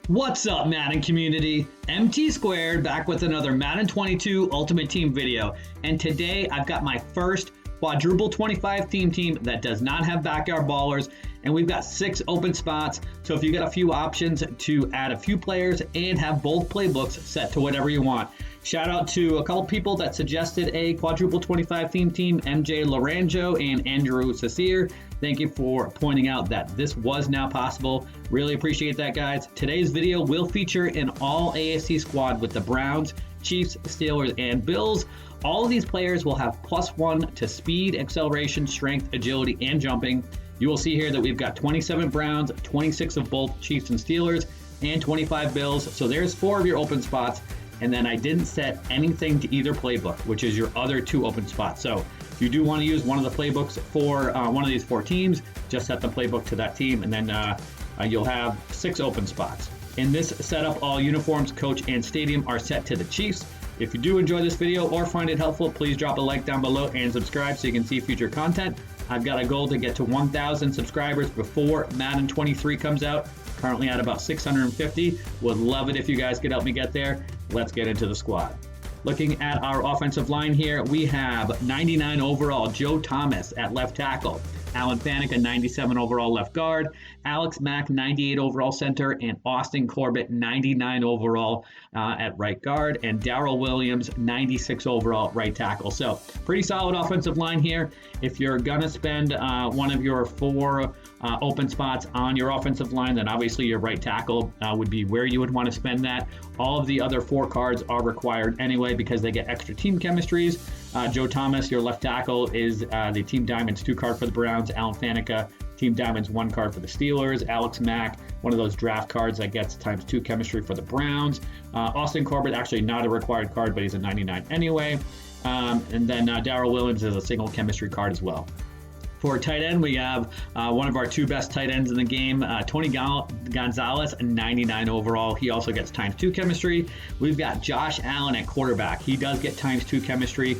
What's up, Madden community? MT Squared back with another Madden 22 Ultimate Team video. And today I've got my first Quadruple 25 team that does not have backyard ballers. And we've got 6 open spots. So if you got a few options to add a few players and have both playbooks set to whatever you want. Shout out to a couple people that suggested a Quadruple 25 team, MJ Laranjo and Andrew Sasir. Thank you for pointing out that this was now possible. Really appreciate that, guys. Today's video will feature an all AFC squad with the Browns, Chiefs, Steelers, and Bills. All of these players will have +1 to speed, acceleration, strength, agility, and jumping. You will see here that we've got 27 Browns, 26 of both Chiefs and Steelers, and 25 Bills. So there's 4 of your open spots. And then I didn't set anything to either playbook, which is your other 2 open spots. So if you do want to use one of the playbooks for one of these 4 teams, just set the playbook to that team, and then you'll have 6 open spots. In this setup, all uniforms, coach, and stadium are set to the Chiefs. If you do enjoy this video or find it helpful, please drop a like down below and subscribe so you can see future content. I've got a goal to get to 1,000 subscribers before Madden 23 comes out. Currently at about 650. Would love it if you guys could help me get there. Let's get into the squad. Looking at our offensive line here, we have 99 overall Joe Thomas at left tackle, Alan Faneca 97 overall left guard, Alex Mack 98 overall center, and Austin Corbett 99 overall at right guard, and Darrell Williams 96 overall right tackle. So pretty solid offensive line here. If you're gonna spend one of your 4 open spots on your offensive line, then obviously your right tackle would be where you would want to spend that. All of the other 4 cards are required anyway because they get extra team chemistries. Joe Thomas, your left tackle, is the Team Diamonds 2 card for the Browns. Alan Faneca, Team Diamonds 1 card for the Steelers. Alex Mack, one of those draft cards that gets ×2 chemistry for the Browns. Austin Corbett, actually not a required card, but he's a 99 anyway. And then Darrell Williams is a single chemistry card as well. For tight end, we have one of our 2 best tight ends in the game, Tony Gonzalez, 99 overall. He also gets ×2 chemistry. We've got Josh Allen at quarterback. He does get ×2 chemistry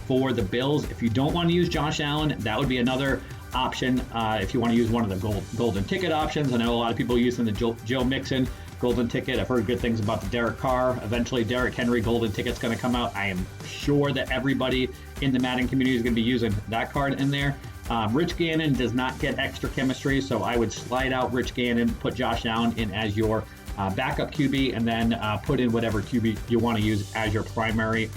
for the Bills. If you don't want to use Josh Allen, that would be another option if you want to use one of the golden ticket options. I know a lot of people using the Joe Mixon golden ticket. I've heard good things about the Derek Carr. Eventually, Derrick Henry golden ticket's going to come out. I am sure that everybody in the Madden community is going to be using that card in there. Rich Gannon does not get extra chemistry, so I would slide out Rich Gannon, put Josh Allen in as your backup QB, and then put in whatever QB you want to use as your primary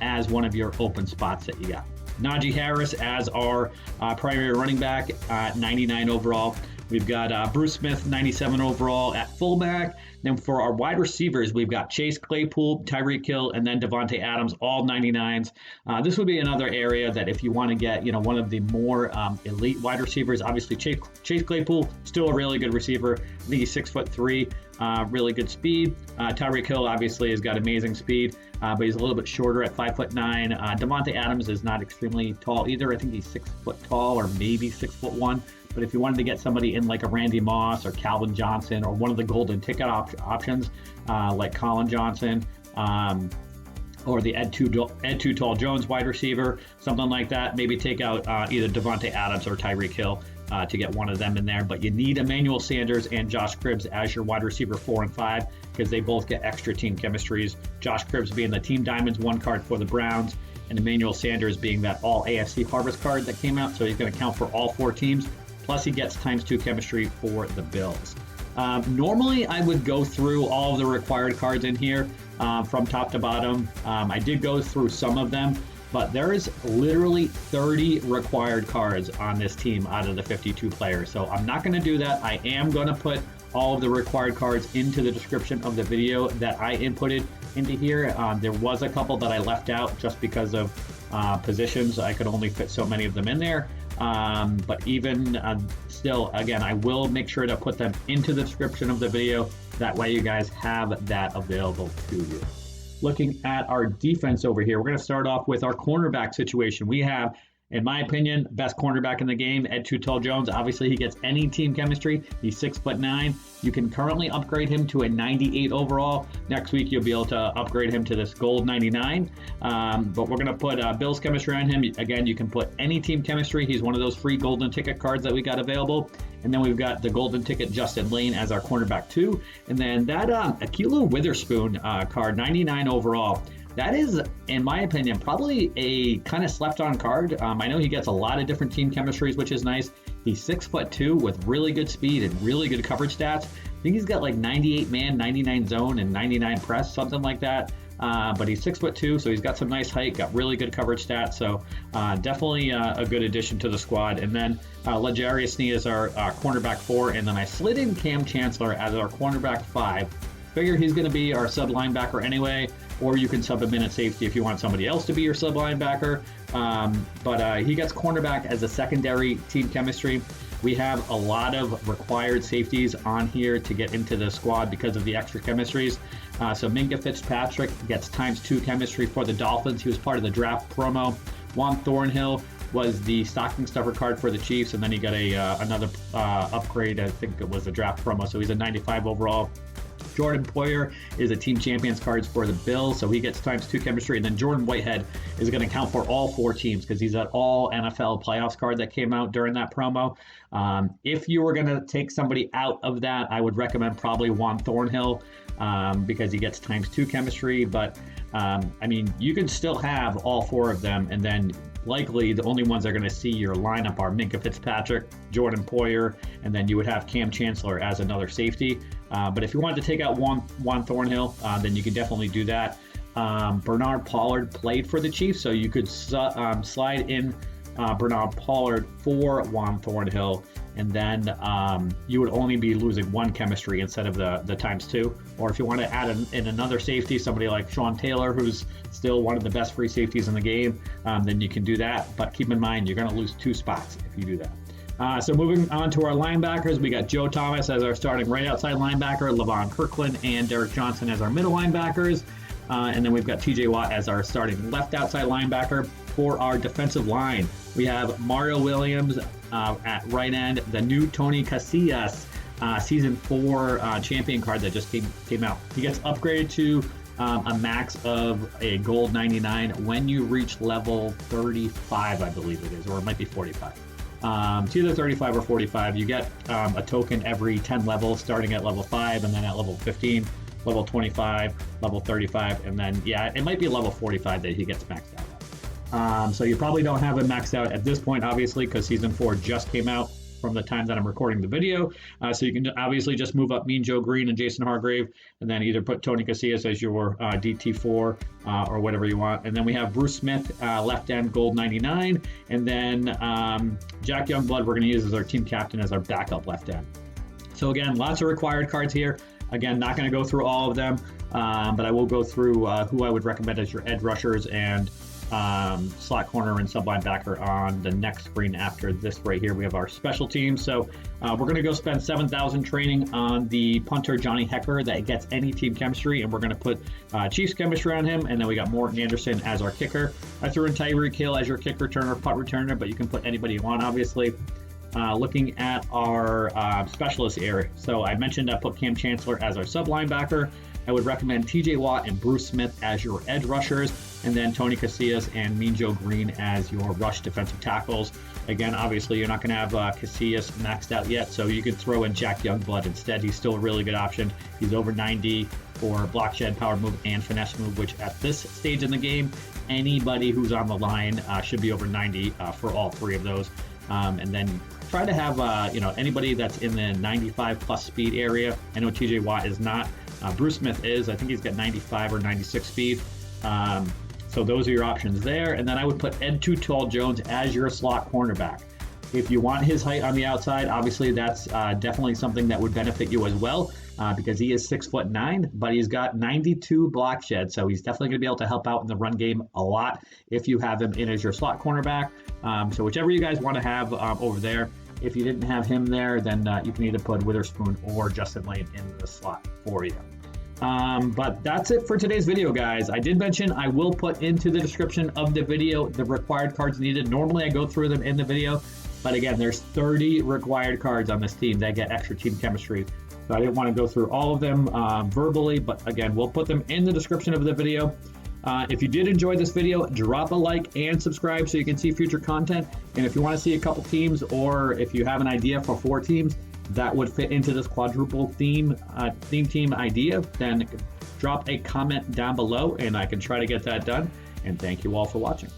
as one of your open spots that you got. Najee Harris as our primary running back, 99 overall. We've got Bruce Smith, 97 overall at fullback. Then for our wide receivers, we've got Chase Claypool, Tyreek Hill, and then Devontae Adams, all 99s. This would be another area that if you want to get, one of the more elite wide receivers, obviously Chase Claypool, still a really good receiver. I think he's 6'3", really good speed. Tyreek Hill obviously has got amazing speed, but he's a little bit shorter at 5'9". Devontae Adams is not extremely tall either. I think he's 6 foot tall or maybe 6'1". But if you wanted to get somebody in like a Randy Moss or Calvin Johnson or one of the golden ticket options like Colin Johnson or the Ed Too Tall Jones wide receiver, something like that, maybe take out either Devontae Adams or Tyreek Hill to get one of them in there. But you need Emmanuel Sanders and Josh Cribbs as your wide receiver 4 and 5 because they both get extra team chemistries. Josh Cribbs being the Team Diamonds 1 card for the Browns, and Emmanuel Sanders being that all AFC Harvest card that came out, so he's going to count for all 4 teams. Plus he gets ×2 chemistry for the Bills. Normally I would go through all of the required cards in here from top to bottom. I did go through some of them, but there is literally 30 required cards on this team out of the 52 players. So I'm not going to do that. I am going to put all of the required cards into the description of the video that I inputted into here. There was a couple that I left out just because of positions. I could only fit so many of them in there. But even still, again, I will make sure to put them into the description of the video. That way you guys have that available to you. Looking at our defense over here, we're going to start off with our cornerback situation. We have In my opinion, best cornerback in the game, Ed Too Tall Jones. Obviously, he gets any team chemistry. He's 6'9". You can currently upgrade him to a 98 overall. Next week, you'll be able to upgrade him to this gold 99. But we're going to put Bills chemistry on him. Again, you can put any team chemistry. He's one of those free golden ticket cards that we got available. And then we've got the golden ticket Justin Lane as our cornerback 2. And then that Akilu Witherspoon card, 99 overall. That is, in my opinion, probably a kind of slept on card. I know he gets a lot of different team chemistries, which is nice. He's 6'2" with really good speed and really good coverage stats. I think he's got like 98 man, 99 zone, and 99 press, something like that. But he's 6'2", so he's got some nice height, got really good coverage stats. So definitely a good addition to the squad. And then L'Jarius Sneed is our cornerback 4, and then I slid in Cam Chancellor as our cornerback 5. Figure he's going to be our sub linebacker anyway, or you can sub him in at safety if you want somebody else to be your sub linebacker. But he gets cornerback as a secondary team chemistry. We have a lot of required safeties on here to get into the squad because of the extra chemistries. So Minkah Fitzpatrick gets ×2 chemistry for the Dolphins. He was part of the draft promo. Juan Thornhill was the stocking stuffer card for the Chiefs, and then he got another upgrade. I think it was a draft promo, so he's a 95 overall. Jordan Poyer is a team champions cards for the Bills, so he gets ×2 chemistry. And then Jordan Whitehead is going to count for all 4 teams because he's an all NFL playoffs card that came out during that promo. If you were going to take somebody out of that, I would recommend probably Juan Thornhill because he gets ×2 chemistry. But I mean, you can still have all 4 of them, and then likely the only ones that are going to see your lineup are Minkah Fitzpatrick, Jordan Poyer, and then you would have Cam Chancellor as another safety. But if you wanted to take out Juan Thornhill, then you can definitely do that. Bernard Pollard played for the Chiefs, so you could slide in Bernard Pollard for Juan Thornhill, and then you would only be losing 1 chemistry instead of the ×2. Or if you want to add in another safety, somebody like Sean Taylor, who's still one of the best free safeties in the game, then you can do that. But keep in mind, you're going to lose 2 spots if you do that. So moving on to our linebackers, we got Joe Thomas as our starting right outside linebacker, Levon Kirkland and Derrick Johnson as our middle linebackers. And then we've got TJ Watt as our starting left outside linebacker. For our defensive line, we have Mario Williams at right end, the new Tony Casillas Season 4 champion card that just came out. He gets upgraded to a max of a gold 99 when you reach level 35, I believe it is, or it might be 45. It's either 35 or 45. You get a token every 10 levels, starting at level 5, and then at level 15, level 25, level 35, and then, yeah, it might be level 45 that he gets maxed out at. So you probably don't have him maxed out at this point, obviously, because Season 4 just came out from the time that I'm recording the video. So you can obviously just move up Mean Joe Green and Jason Hargrave, and then either put Tony Casillas as your DT4 or whatever you want. And then we have Bruce Smith, left end, gold 99. And then Jack Youngblood, we're going to use as our team captain as our backup left end. So again, lots of required cards here. Again, not going to go through all of them, but I will go through who I would recommend as your edge rushers and slot corner and sublinebacker on the next screen after this right here. We have our special teams. So we're going to go spend 7,000 training on the punter Johnny Hecker that gets any team chemistry, and we're going to put Chiefs chemistry on him. And then we got Morton Anderson as our kicker. I threw in Tyreek Hill as your kick returner, punt returner, but you can put anybody you want, obviously. Looking at our specialist area. So I mentioned I put Cam Chancellor as our sub linebacker. I would recommend TJ Watt and Bruce Smith as your edge rushers, and then Tony Casillas and Mean Joe Green as your rush defensive tackles. Again, obviously, you're not going to have Casillas maxed out yet, so you could throw in Jack Youngblood instead. He's still a really good option. He's over 90 for block shed, power move, and finesse move, which at this stage in the game, anybody who's on the line should be over 90 for all 3 of those. And then try to have anybody that's in the 95 plus speed area. I know TJ Watt is not. Bruce Smith is. I think he's got 95 or 96 speed. So those are your options there. And then I would put Ed Too Tall Jones as your slot cornerback. If you want his height on the outside, obviously that's definitely something that would benefit you as well, because he is 6'9", but he's got 92 block shed. So he's definitely going to be able to help out in the run game a lot if you have him in as your slot cornerback. So whichever you guys want to have over there. If you didn't have him there, then you can either put Witherspoon or Justin Lane in the slot for you. But that's it for today's video, guys. I did mention I will put into the description of the video the required cards needed. Normally I go through them in the video, but again, there's 30 required cards on this team that get extra team chemistry. So I didn't want to go through all of them verbally, but again, we'll put them in the description of the video. If you did enjoy this video, drop a like and subscribe so you can see future content. And if you want to see a couple teams, or if you have an idea for 4 teams that would fit into this quadruple theme team idea, then drop a comment down below and I can try to get that done. And thank you all for watching.